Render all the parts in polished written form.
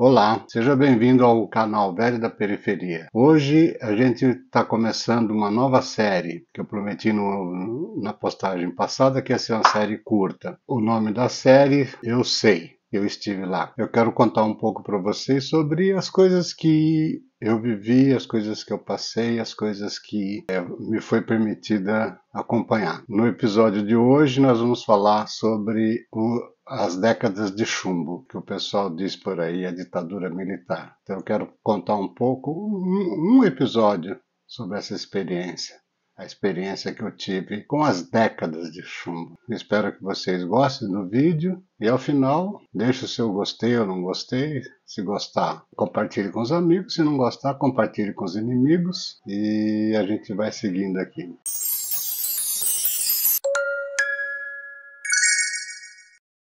Olá, seja bem-vindo ao canal Velho da Periferia. Hoje a gente está começando uma nova série que eu prometi na postagem passada que ia ser uma série curta. O nome da série Eu Sei, eu estive lá. Eu quero contar um pouco para vocês sobre as coisas que eu vivi, as coisas que eu passei, as coisas que me foi permitida acompanhar. No episódio de hoje nós vamos falar sobre as décadas de chumbo, que o pessoal diz por aí, a ditadura militar. Então eu quero contar um pouco, um episódio sobre essa experiência. A experiência que eu tive com as décadas de chumbo. Espero que vocês gostem do vídeo e ao final deixe o seu gostei ou não gostei. Se gostar, compartilhe com os amigos. Se não gostar, compartilhe com os inimigos. E a gente vai seguindo aqui.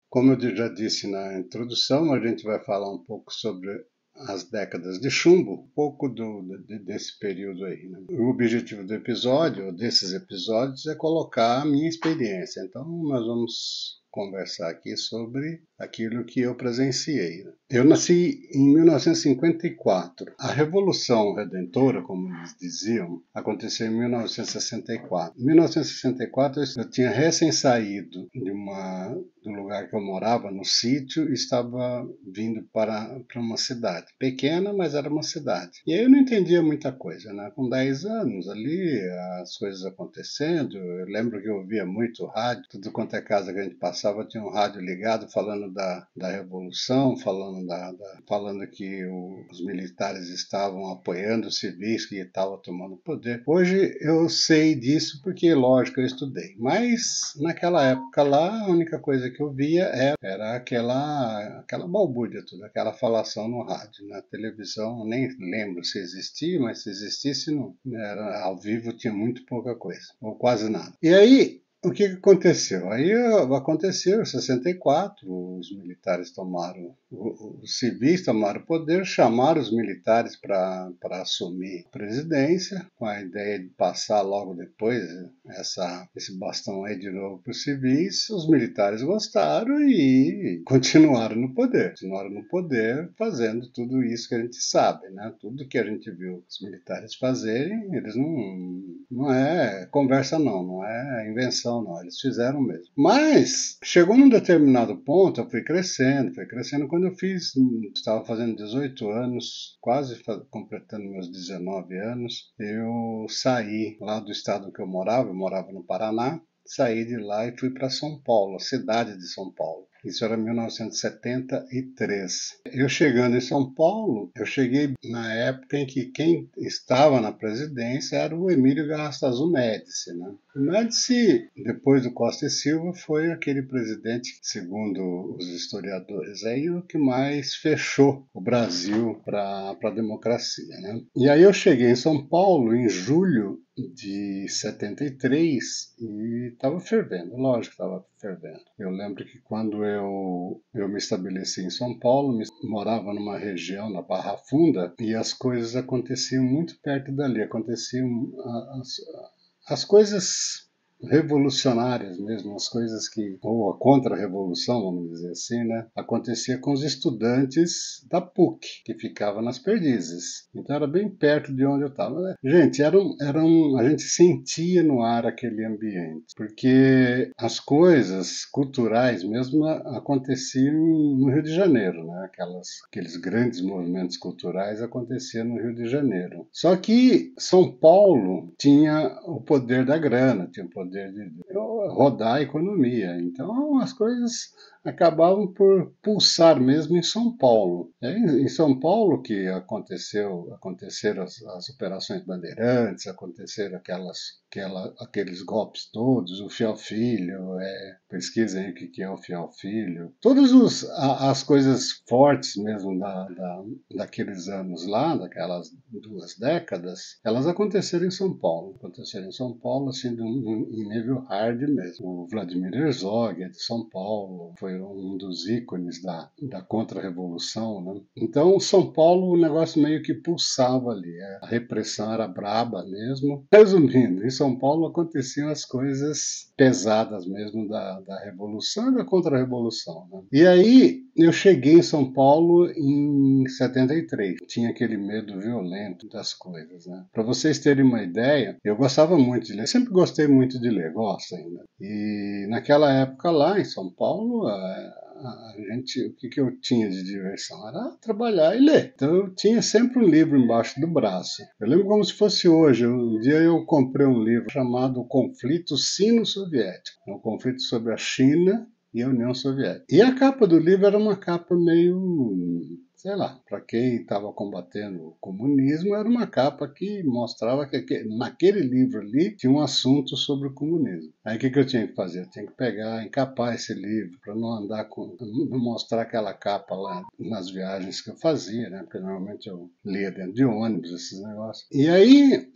Como eu já disse na introdução, a gente vai falar um pouco sobre as décadas de chumbo, um pouco desse período aí. Né? O objetivo do episódio, ou desses episódios, é colocar a minha experiência. Então, nós vamos conversar aqui sobre aquilo que eu presenciei. Eu nasci em 1954. A Revolução Redentora, como eles diziam, aconteceu em 1964. Em 1964 eu tinha recém saído do lugar que eu morava, no sítio, e estava vindo para uma cidade. Pequena, mas era uma cidade. E aí eu não entendia muita coisa, né? Com 10 anos ali, as coisas acontecendo, eu lembro que eu ouvia muito rádio, tudo quanto é casa que a gente passava tinha um rádio ligado falando da Revolução, falando que os militares estavam apoiando os civis que estavam tomando poder. Hoje eu sei disso porque, lógico, eu estudei. Mas naquela época lá, a única coisa que eu via era aquela balbúrdia toda, aquela falação no rádio. Na televisão, nem lembro se existia, mas se existisse, não era ao vivo, tinha muito pouca coisa, ou quase nada. E aí, o que aconteceu? Aí aconteceu em 64, os militares tomaram, os civis tomaram o poder, chamaram os militares para assumir a presidência, com a ideia de passar logo depois esse bastão aí de novo para os civis. Os militares gostaram e continuaram no poder, fazendo tudo isso que a gente sabe, né? Tudo que a gente viu os militares fazerem, eles não é conversa não é invenção não, eles fizeram mesmo. Mas chegou num determinado ponto, eu fui crescendo. Quando eu estava fazendo 18 anos, quase completando meus 19 anos, eu saí lá do estado que eu morava no Paraná, saí de lá e fui para São Paulo, a cidade de São Paulo. Isso era 1973. Eu chegando em São Paulo, eu cheguei na época em que quem estava na presidência era o Emílio Garrastazu Médici, né? O Médici, depois do Costa e Silva, foi aquele presidente, segundo os historiadores, aí o que mais fechou o Brasil para a democracia, né? E aí eu cheguei em São Paulo em julho de 73 e estava fervendo, lógico que estava fervendo. Eu lembro que quando eu me estabeleci em São Paulo, morava numa região, na Barra Funda, e as coisas aconteciam muito perto dali, aconteciam as coisas revolucionárias mesmo, as coisas ou a contra-revolução, vamos dizer assim, né, acontecia com os estudantes da PUC, que ficava nas Perdizes. Então era bem perto de onde eu estava. Né? Gente, a gente sentia no ar aquele ambiente, porque as coisas culturais mesmo aconteciam no Rio de Janeiro, né? Aqueles grandes movimentos culturais aconteciam no Rio de Janeiro. Só que São Paulo tinha o poder da grana, tinha o poder de rodar a economia. Então as coisas acabavam por pulsar mesmo em São Paulo. É em São Paulo que aconteceram as operações Bandeirantes, aconteceram aqueles golpes todos, o Fiel Filho, pesquisem o que é o Fiel Filho. Todas as coisas fortes mesmo daqueles anos lá, daquelas 2 décadas, elas aconteceram em São Paulo. Aconteceram em São Paulo, assim, em nível hard mesmo. O Vladimir Herzog é de São Paulo, foi um dos ícones da contra-revolução, né? Então, São Paulo, o negócio meio que pulsava ali. A repressão era braba mesmo. Resumindo, em São São Paulo aconteciam as coisas pesadas mesmo da Revolução e da Contra-Revolução, né? E aí eu cheguei em São Paulo em 73. Tinha aquele medo violento das coisas, né? Para vocês terem uma ideia, eu gostava muito de ler. Sempre gostei muito de ler, gosto ainda. E naquela época lá em São Paulo, a gente, o que eu tinha de diversão era trabalhar e ler. Então eu tinha sempre um livro embaixo do braço. Eu lembro como se fosse hoje. Um dia eu comprei um livro chamado Conflito Sino-Soviético. É um conflito sobre a China e a União Soviética. E a capa do livro era uma capa meio, sei lá, para quem estava combatendo o comunismo, era uma capa que mostrava que naquele livro ali tinha um assunto sobre o comunismo. Aí o que eu tinha que fazer? Eu tinha que pegar, encapar esse livro para não andar com, não mostrar aquela capa lá nas viagens que eu fazia, né? Porque normalmente eu lia dentro de ônibus, esses negócios. E aí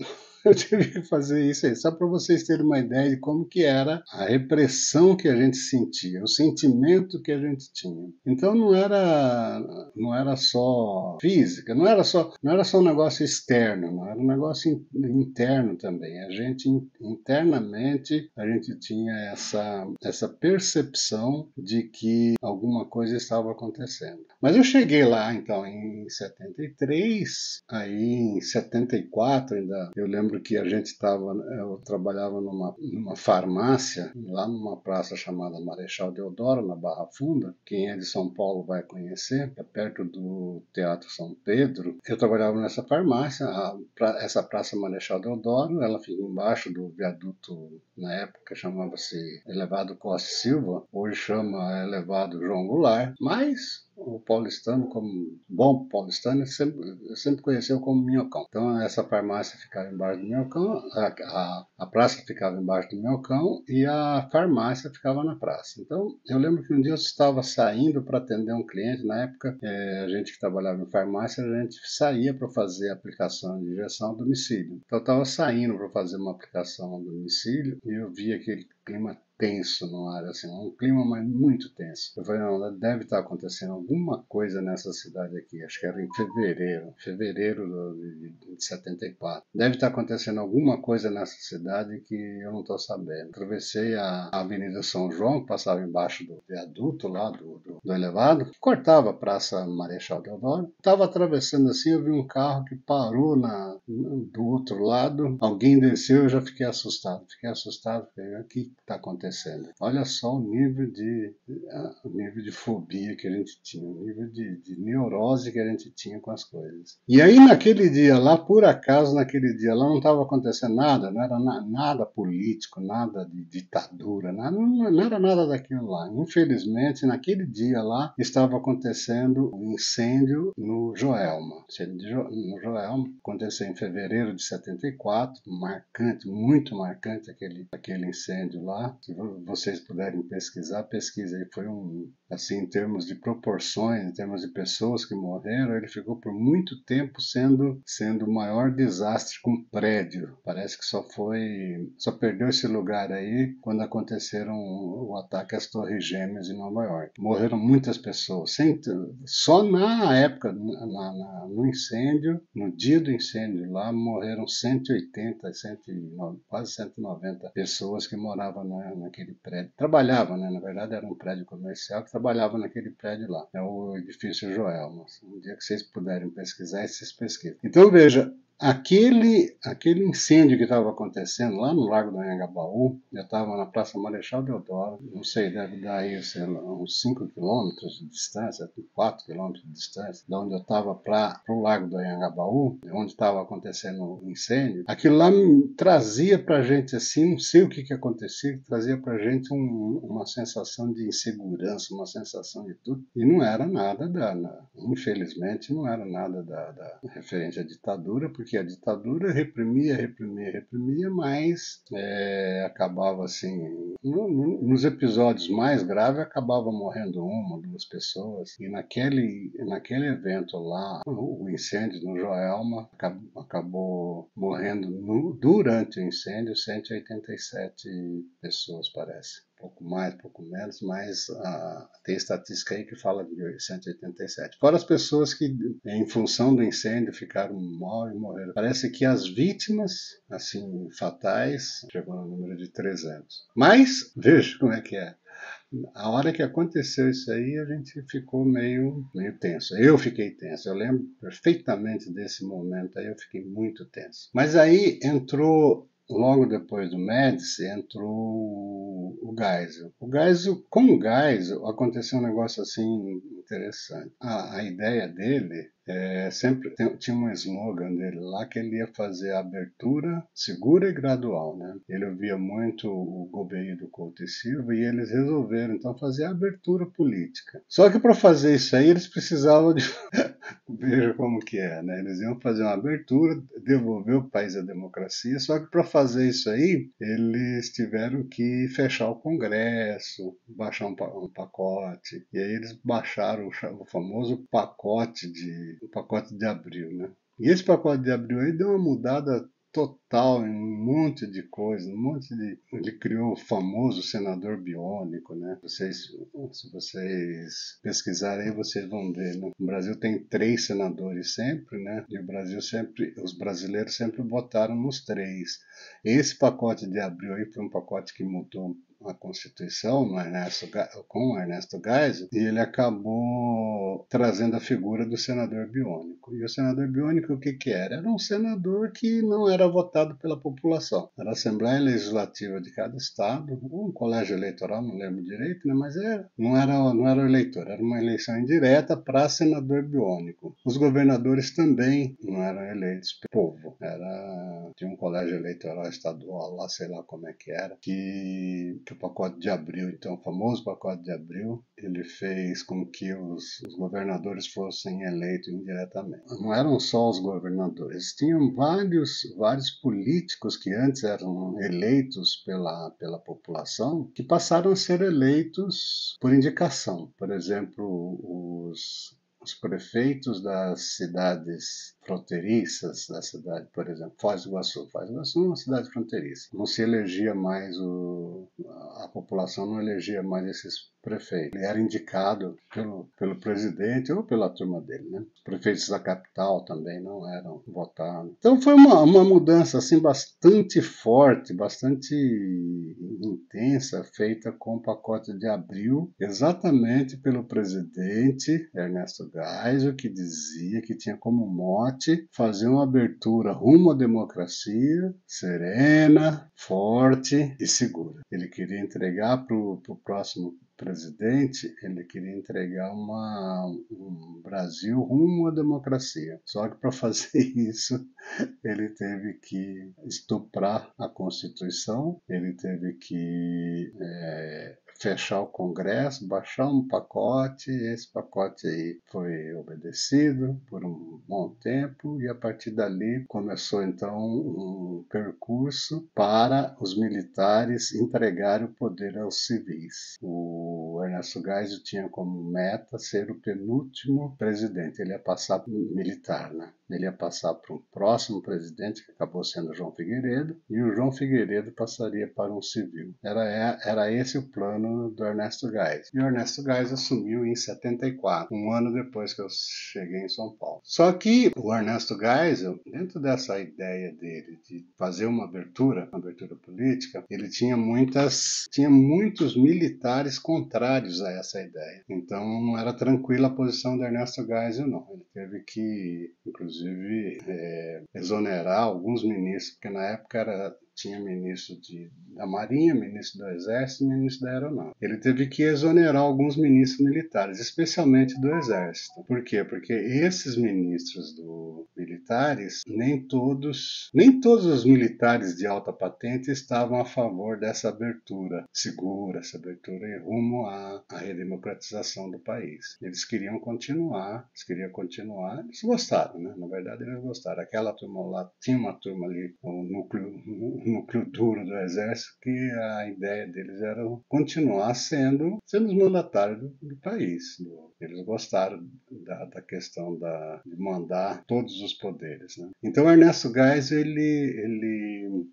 eu tive que fazer isso aí, só para vocês terem uma ideia de como que era a repressão que a gente sentia, o sentimento que a gente tinha. Então não era só física, não era só um negócio externo, não era um negócio interno também. A gente internamente a gente tinha essa percepção de que alguma coisa estava acontecendo. Mas eu cheguei lá então em 73, aí em 74 ainda eu lembro que eu trabalhava numa farmácia, lá numa praça chamada Marechal Deodoro, na Barra Funda. Quem é de São Paulo vai conhecer, é perto do Teatro São Pedro. Eu trabalhava nessa farmácia, essa Praça Marechal Deodoro, ela fica embaixo do viaduto, na época chamava-se Elevado Costa e Silva, hoje chama Elevado João Goulart, mas o paulistano, como bom paulistano, sempre conheceu como Minhocão. Então, essa farmácia ficava embaixo do Minhocão, a praça ficava embaixo do Minhocão e a farmácia ficava na praça. Então, eu lembro que um dia eu estava saindo para atender um cliente, na época, a gente que trabalhava em farmácia, a gente saía para fazer a aplicação de injeção a domicílio. Então, eu estava saindo para fazer uma aplicação a domicílio e eu vi aquele clima tenso no ar, assim, um clima muito tenso. Eu falei, não, deve estar acontecendo alguma coisa nessa cidade aqui, acho que era em fevereiro de 74. Deve estar acontecendo alguma coisa nessa cidade que eu não estou sabendo. Atravessei a Avenida São João, que passava embaixo do viaduto lá, do elevado, que cortava a Praça Marechal Deodoro. Estava atravessando assim, eu vi um carro que parou do outro lado, alguém desceu, eu já fiquei assustado, falei, o que está acontecendo? Olha só o nível de fobia que a gente tinha, o nível de neurose que a gente tinha com as coisas. E aí naquele dia lá, por acaso naquele dia lá não estava acontecendo nada, não era nada político, nada de ditadura, não era nada daquilo lá. Infelizmente naquele dia lá estava acontecendo um incêndio no Joelma. No Joelma aconteceu em fevereiro de 74, marcante, muito marcante aquele incêndio lá. Se vocês puderem pesquisar, pesquisa aí. Foi assim, em termos de proporções, em termos de pessoas que morreram, ele ficou por muito tempo sendo o maior desastre com prédio. Parece que só perdeu esse lugar aí quando aconteceram o ataque às Torres Gêmeas em Nova York. Morreram muitas pessoas, só na época, no incêndio, no dia do incêndio lá, morreram 180, quase 190 pessoas que moravam naquele prédio. Trabalhavam, né? Na verdade era um prédio comercial que trabalhava naquele prédio lá. É o edifício Joelma. Um dia que vocês puderem pesquisar, vocês pesquisam. Então veja, aquele incêndio que estava acontecendo lá no Largo do Anhangabaú, eu estava na Praça Marechal Deodoro, não sei, deve dar aí, sei lá, uns 5 quilômetros de distância, 4 quilômetros de distância, de onde eu estava para o Largo do Anhangabaú, onde estava acontecendo o incêndio. Aquilo lá trazia para a gente, assim, não sei o que acontecia, trazia para a gente uma sensação de insegurança, uma sensação de tudo, e não era nada infelizmente, não era nada referente à ditadura, porque a ditadura reprimia, mas acabava assim, nos episódios mais graves acabava morrendo uma, duas pessoas, e naquele evento lá, o incêndio no Joelma, acabou morrendo durante o incêndio 187 pessoas, parece. pouco mais, pouco menos, mas tem estatística aí que fala de 187. Fora as pessoas que, em função do incêndio, ficaram mal e morreram. Parece que as vítimas, assim, fatais, chegou no número de 300. Mas, veja como é que é. A hora que aconteceu isso aí, a gente ficou meio tenso. Eu fiquei tenso. Eu lembro perfeitamente desse momento aí, eu fiquei muito tenso. Mas aí entrou, logo depois do Médici, entrou o Geisel. Com o Geisel aconteceu um negócio assim interessante. A ideia dele sempre tinha um slogan dele lá que ele ia fazer a abertura segura e gradual, né? Ele ouvia muito o Gouveia do Couto e Silva e eles resolveram então fazer a abertura política. Só que para fazer isso aí eles precisavam de veja como que é, né? Eles iam fazer uma abertura, devolver o país à democracia, só que para fazer isso aí, eles tiveram que fechar o Congresso, baixar um pacote, e aí eles baixaram o famoso o pacote de abril, né? E esse pacote de abril aí deu uma mudada total em um monte de coisa, Ele criou o famoso senador biônico, né? Se vocês pesquisarem, vocês vão ver, né? O Brasil tem 3 senadores sempre, né? E os brasileiros sempre votaram nos 3. Esse pacote de abril aí foi um pacote que mudou a Constituição com o Ernesto Geisel, e ele acabou trazendo a figura do senador biônico. E o senador biônico o que que era? Era um senador que não era votado pela população. Era a Assembleia Legislativa de cada estado, ou um colégio eleitoral, não lembro direito, né? Mas não era o eleitor, era uma eleição indireta para senador biônico. Os governadores também não eram eleitos pelo povo. Tinha um colégio eleitoral estadual lá, sei lá como é que era, que o pacote de abril, então o famoso pacote de abril, ele fez com que os governadores fossem eleitos indiretamente. Não eram só os governadores, tinham vários políticos que antes eram eleitos pela população, que passaram a ser eleitos por indicação. Por exemplo, os prefeitos das cidades fronteiriças da cidade, por exemplo, Foz do Iguaçu. Foz do Iguaçu é uma cidade fronteiriça. Não se elegia mais a população não elegia mais esses prefeitos. Ele era indicado pelo presidente ou pela turma dele, né? Os prefeitos da capital também não eram votados. Então foi uma mudança assim bastante forte, bastante intensa, feita com o pacote de abril, exatamente pelo presidente Ernesto Geisel, que dizia que tinha como mote fazer uma abertura rumo à democracia serena, forte e segura. Ele queria entregar para o próximo presidente, ele queria entregar um Brasil rumo à democracia. Só que para fazer isso, ele teve que estuprar a Constituição, ele teve que fechar o Congresso, baixar um pacote, e esse pacote aí foi obedecido por um bom tempo, e a partir dali começou então um percurso para os militares entregarem o poder aos civis. O Ernesto Geisel tinha como meta ser o penúltimo presidente, ele ia passar militar, né? Ele ia passar para um próximo presidente, que acabou sendo João Figueiredo, e o João Figueiredo passaria para um civil. Era esse o plano do Ernesto Geisel. E o Ernesto Geisel assumiu em 74, um ano depois que eu cheguei em São Paulo. Só que o Ernesto Geisel, dentro dessa ideia dele de fazer uma abertura política, ele tinha muitos militares contrários a essa ideia. Então não era tranquila a posição do Ernesto Geisel, não. Ele teve que, inclusive, exonerar alguns ministros, porque na época tinha ministro da Marinha, ministro do Exército e ministro da Aeronáutica. Ele teve que exonerar alguns ministros militares, especialmente do Exército. Por quê? Porque esses ministros militares, nem todos os militares de alta patente estavam a favor dessa abertura segura, essa abertura em rumo à redemocratização do país. Eles queriam continuar, eles gostaram, né? Na verdade, eles gostaram. Aquela turma lá, tinha uma turma ali, o núcleo duro do Exército, que a ideia deles era continuar sendo os mandatários do país. Eles gostaram da questão de mandar todos os poderes, né? Então, Ernesto Geisel, ele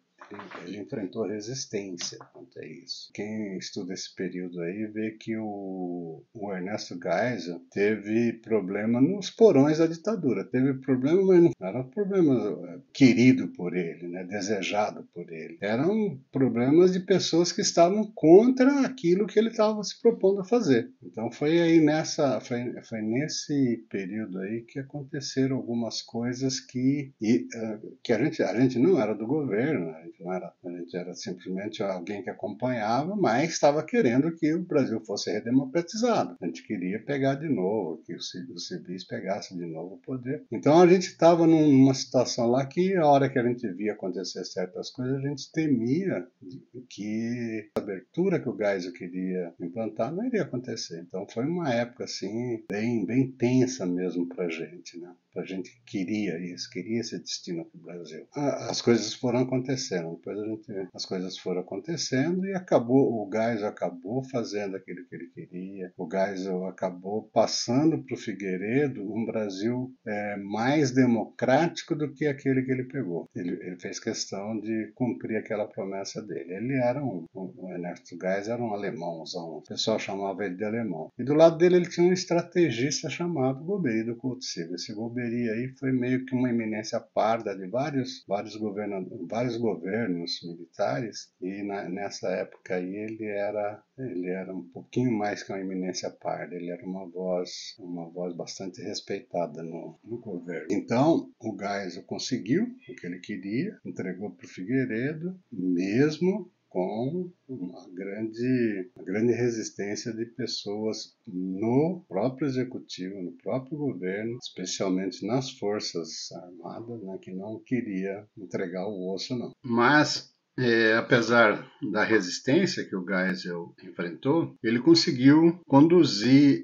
ele enfrentou resistência quanto a isso. Quem estuda esse período aí vê que o Ernesto Geisel teve problema nos porões da ditadura. Teve problema, mas não era um problema querido por ele, né? Desejado por ele. Eram problemas de pessoas que estavam contra aquilo que ele estava se propondo a fazer. Então foi aí foi nesse período aí que aconteceram algumas coisas que a gente não era do governo, né? A gente era simplesmente alguém que acompanhava, mas estava querendo que o Brasil fosse redemocratizado. A gente queria pegar de novo, que os civis pegassem de novo o poder. Então a gente estava numa situação lá que a hora que a gente via acontecer certas coisas, a gente temia que a abertura que o Geisel queria implantar não iria acontecer. Então foi uma época assim bem tensa mesmo para a gente, né? A gente queria isso, queria esse destino para o Brasil. As coisas foram acontecendo, depois as coisas foram acontecendo e o Geisel acabou fazendo aquilo que ele queria, o Geisel acabou passando para o Figueiredo um Brasil mais democrático do que aquele que ele pegou. Ele fez questão de cumprir aquela promessa dele. Ele era o Ernesto Geisel era um alemãozão, o pessoal chamava ele de alemão. E do lado dele ele tinha um estrategista chamado Golbery do Couto Silva. Esse Golbery aí foi meio que uma eminência parda de vários governos militares, e nessa época aí ele era um pouquinho mais que uma eminência parda, ele era uma voz bastante respeitada no governo. Então o Geisel conseguiu o que ele queria, entregou para o Figueiredo, mesmo com uma grande resistência de pessoas no próprio executivo, no próprio governo, especialmente nas forças armadas, né, que não queria entregar o osso, não. Mas apesar da resistência que o Geisel enfrentou, ele conseguiu conduzir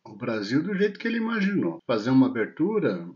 o Brasil do jeito que ele imaginou. Fazer uma abertura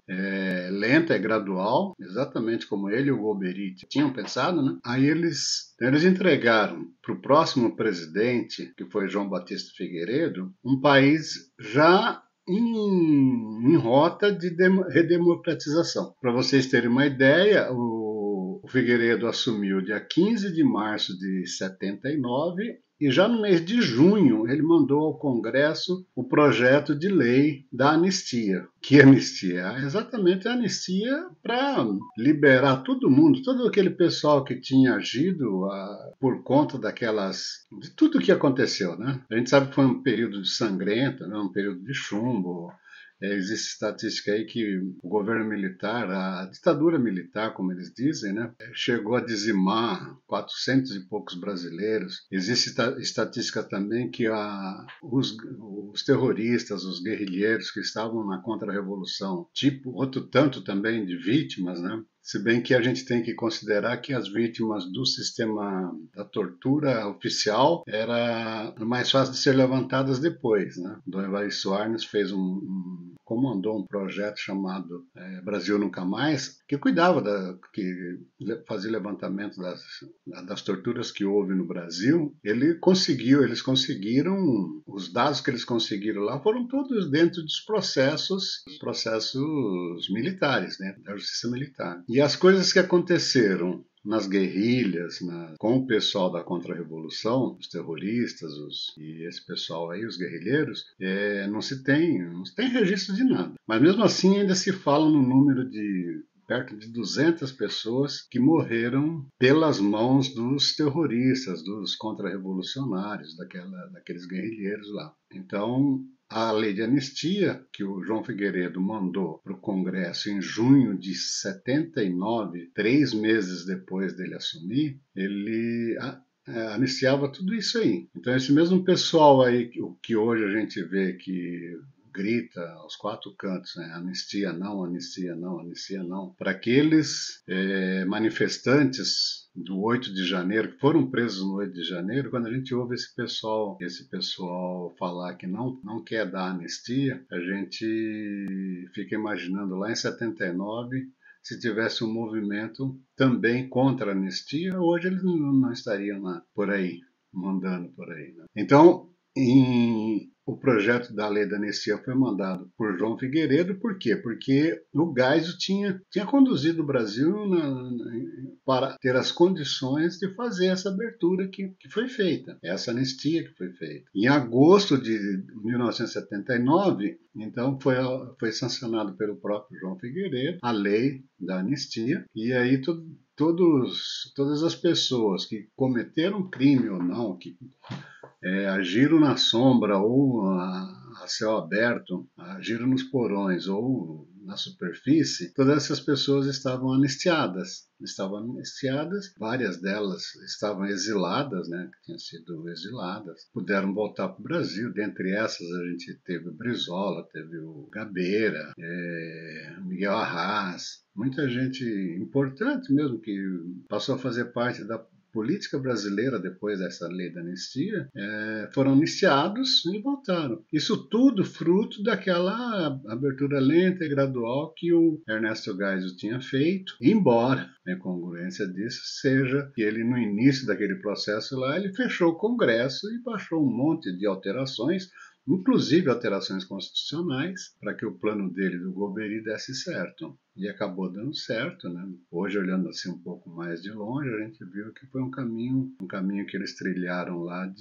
lenta e gradual, exatamente como ele e o Golbery tinham pensado, né? Aí eles entregaram para o próximo presidente, que foi João Batista Figueiredo, um país já em rota de redemocratização. Para vocês terem uma ideia, o Figueiredo assumiu dia 15 de março de 79 e já no mês de junho ele mandou ao Congresso o projeto de lei da anistia. Que anistia? Exatamente a anistia para liberar todo mundo, todo aquele pessoal que tinha agido por conta de tudo que aconteceu, né? A gente sabe que foi um período sangrento, né? Um período de chumbo. Existe estatística aí que o governo militar, a ditadura militar, como eles dizem, né, chegou a dizimar 400 e poucos brasileiros. Existe estatística também que os terroristas, os guerrilheiros que estavam na contra-revolução, tipo outro tanto também de vítimas, né? Se bem que a gente tem que considerar que as vítimas do sistema da tortura oficial era mais fácil de ser levantadas depois, né? Dom Evaristo Arnes comandou um projeto chamado Brasil Nunca Mais, que que fazia levantamento das torturas que houve no Brasil. Eles conseguiram, os dados que eles conseguiram lá foram todos dentro dos processos militares, né? Da justiça militar. E as coisas que aconteceram nas guerrilhas, com o pessoal da contra-revolução, os terroristas e esse pessoal aí, os guerrilheiros, não se tem registro de nada. Mas mesmo assim ainda se fala no número de perto de 200 pessoas que morreram pelas mãos dos terroristas, dos contra-revolucionários, daqueles guerrilheiros lá. Então, a lei de anistia, que o João Figueiredo mandou para o Congresso em junho de 79, 3 meses depois dele assumir, ele anistiava tudo isso aí. Então, esse mesmo pessoal aí que hoje a gente vê que grita aos quatro cantos, né? Anistia não, anistia não, anistia não. Para aqueles manifestantes do 8 de janeiro, que foram presos no 8 de janeiro, quando a gente ouve esse pessoal falar que não quer dar anistia, a gente fica imaginando lá em 79, se tivesse um movimento também contra a anistia, hoje eles não estariam por aí, mandando por aí. Né? Então, O projeto da lei da anistia foi mandado por João Figueiredo, por quê? Porque o Geisel tinha conduzido o Brasil para ter as condições de fazer essa abertura que foi feita, essa anistia que foi feita. Em agosto de 1979, então foi sancionado pelo próprio João Figueiredo a lei da anistia, e aí todas as pessoas que cometeram crime ou não, que agiram na sombra ou a céu aberto, agiram nos porões ou na superfície, todas essas pessoas estavam anistiadas. Estavam anistiadas, várias delas estavam exiladas, né, que tinham sido exiladas, puderam voltar para o Brasil. Dentre essas a gente teve o Brizola, teve o Gabeira, Miguel Arras, muita gente importante mesmo que passou a fazer parte da política brasileira depois dessa lei da anistia, foram anistiados e voltaram. Isso tudo fruto daquela abertura lenta e gradual que o Ernesto Geisel tinha feito, embora a incongruência disso seja que ele, no início daquele processo lá, ele fechou o Congresso e baixou um monte de alterações, inclusive alterações constitucionais, para que o plano dele do Golbery desse certo. E acabou dando certo, né? Hoje, olhando assim um pouco mais de longe, a gente viu que foi um caminho que eles trilharam lá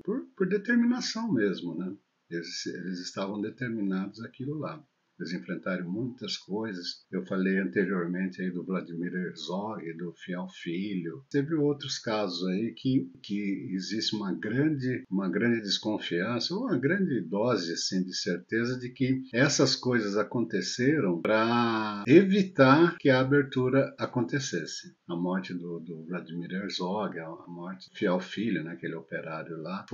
por determinação mesmo, né? Eles estavam determinados aquilo lá. Eles enfrentaram muitas coisas. Eu falei anteriormente aí do Vladimir Herzog, do Fiel Filho. Teve outros casos aí que existe uma grande desconfiança, ou uma grande dose assim, de certeza de que essas coisas aconteceram para evitar que a abertura acontecesse. A morte do Vladimir Herzog, a morte do Fiel Filho, né, aquele operário lá,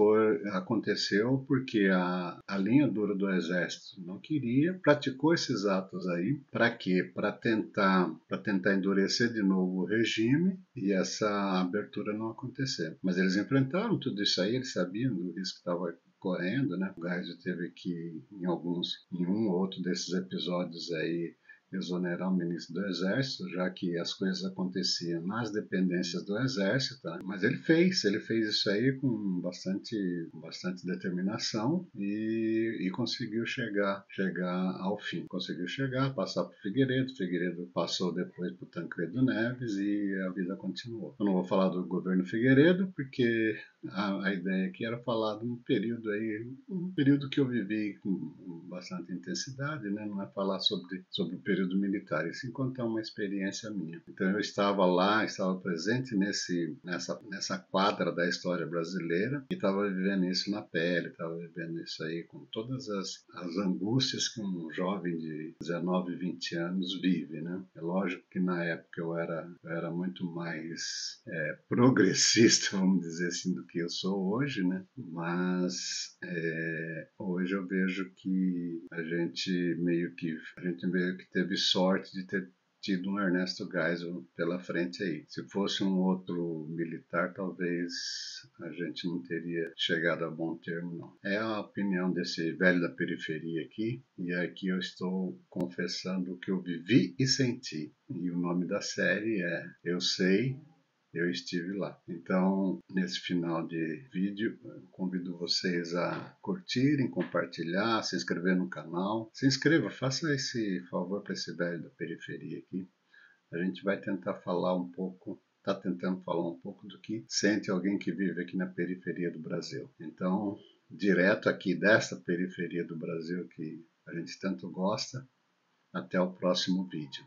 aconteceu porque a linha dura do exército não queria, praticou esses atos aí, para quê? Para tentar endurecer de novo o regime e essa abertura não acontecer. Mas eles enfrentaram tudo isso aí, eles sabiam do risco que estava correndo, né? O Geisel teve que, em um ou outro desses episódios aí, exonerar o ministro do Exército, já que as coisas aconteciam nas dependências do Exército, tá? Mas ele fez isso aí com bastante determinação e conseguiu chegar ao fim. Conseguiu passar para o Figueiredo passou depois para o Tancredo Neves e a vida continuou. Eu não vou falar do governo Figueiredo, porque a ideia aqui era falar de um período que eu vivi com bastante intensidade, né? Não é falar sobre o período militar, e sim contar uma experiência minha. Então eu estava lá, estava presente nessa quadra da história brasileira e estava vivendo isso na pele, estava vivendo isso aí com todas as angústias que um jovem de 19, 20 anos vive, né? É lógico que na época eu era muito mais progressista, vamos dizer assim, do que eu sou hoje, né? Mas hoje eu vejo que a gente meio que teve sorte de ter tido um Ernesto Geisel pela frente aí. Se fosse um outro militar, talvez a gente não teria chegado a bom termo, não. É a opinião desse velho da periferia aqui, e aqui eu estou confessando o que eu vivi e senti. E o nome da série é Eu Sei, eu estive lá. Então, nesse final de vídeo, eu convido vocês a curtirem, compartilhar, se inscrever no canal. Se inscreva, faça esse favor para esse velho da periferia aqui. A gente vai tentar falar um pouco, está tentando falar um pouco do que sente alguém que vive aqui na periferia do Brasil. Então, direto aqui desta periferia do Brasil que a gente tanto gosta, até o próximo vídeo.